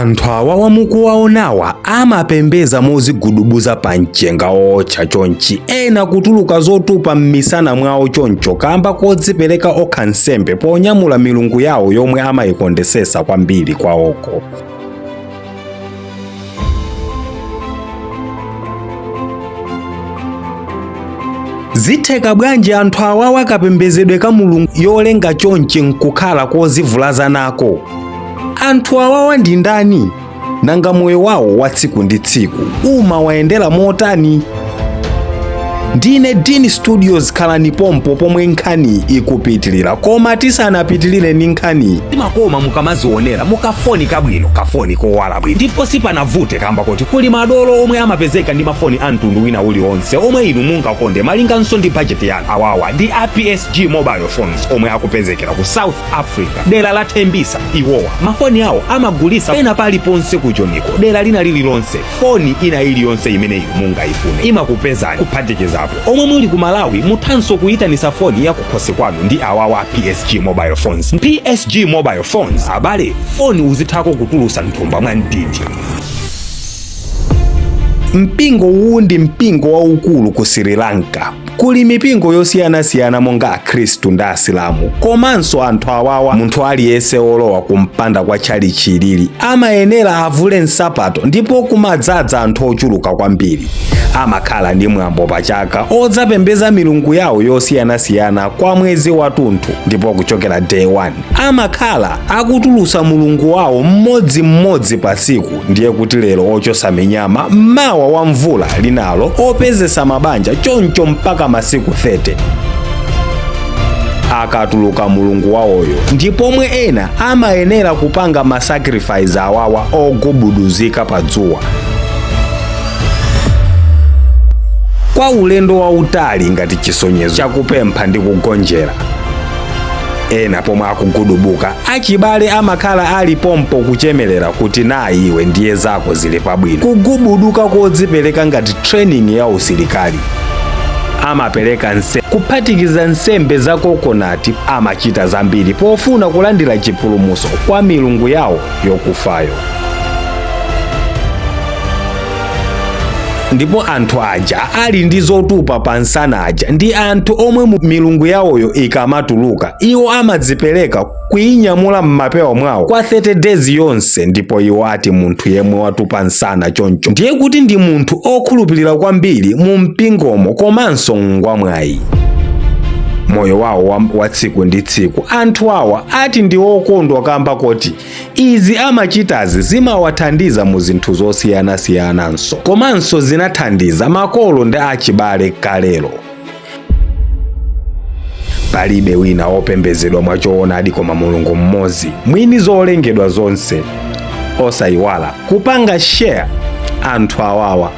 Anthu awawa mukuwaonawa amapembeza mozigudubuza panchenga otcha chonchi, ena kutuluka zotupa m'misana mwawo choncho kamba kodzipereka okha nsembe ponyamula milungu yawo yomwe amayikondesesa kwambiri kwawoko. Zitheka bwanji anthu awawa kapembezedwe ka mulungu yolenga chonchi nkukhala kozivulaza nako? Anthu awawa ndi ndani? Nanga moyo wawo wa tsiku ndi tsiku umawayendera motani? Ndine Dini Studios, khalani pompo pomwe nkhani ikupitilira, koma tisanapitilire ndi nkhani timakoma mukamazionera mukafoni kabwino, kafoni kowala bwino, ndipo sipanavute kamba kuti kuli madolo omwe amapezeka ndi mafoni a mtundu wina uliwonse omwe inu mungakonde malinganso ndi budget yanu. Awawa ndi PSG mobile phones omwe akupezekera ku South Africa, dera la Tembisa iwowa. Mafoni awo amagulisa pena paliponse kuchoniko, dera lina lililonse. Foni ina iliyonse imene inu mungayifune imakupezani kuphatikiza omwe muli ku Malawi muthanso kuyitanisa foni ya kukhosi kwanu ndi awawa PSG mobile phones. PSG mobile phones abale, foni uzithako kutulusa nthumba mwa ndidi. Mpingo uwu ndi mpingo waukulu ku Sri Lanka. Kuli mipingo yosiyanasiyana monga Akhristu ndi Asilamu, komanso anthu awawa munthu aliyense olowa kumpanda kwa chali chilili amayenera avule nsapato, ndipo kumadzadza anthu ochuluka kwambiri. Amakhala ndi mwambo pachaka odzapembeza milungu yawo yosiyanasiyana kwa mwezi wathunthu, ndipo kuchokera day 1 amakhala akutulusa mulungu wawo mmodzimmodzi pa tsiku. Ndiye kuti lero ochosa minyama, mmawa wa mvula linalo opezesa mabanja, choncho mpaka masiku 30 akatuluka mulungu wawoyo. Ndipomwe ena amayenera kupanga masacrifice awawa ogubuduzika pa dzuwa kwa ulendo wautali ngati chisonyezo chakupempha ndi kugonjera. Ena pomwe akugudubuka achibale amakhala ali pompo kuchemelera kuti nayi iwe ndiye zako zili pabwino. Kugubuduka kodzipereka ngati training ya usilikali. Amapereka kuphatikiza nsembe za kokonati. Amachita zambiri pofuna kulandira chipulumuso kwa milungu yawo yokufayo. Ndipo anthu aja ali ndi zotupa pansana aja ndi anthu omwe milungu yawoyo ikamatuluka iwo amadzipereka kuyinyamula m'mapewa mwawo kwa 30 days yonse. Ndipo iwo ati munthu yemwe watupa nsana choncho ndiye kuti ndi munthu okhulupirira kwambiri mu mpingomo, komanso ngwamwayi moyo wawo wa tsiku ndi tsiku. Anthu awa ati ndi okondwa kamba kuti izi amachitazi zimawathandiza mu zinthu zosiyana-siyananso, komanso zinathandiza makolo ndi achibale kalelo. Palibe wina opembezedwa mwachoonadi koma mulungu mmodzi mwini zolengedwa zonse. Osayiwala kupanga share anthu awawa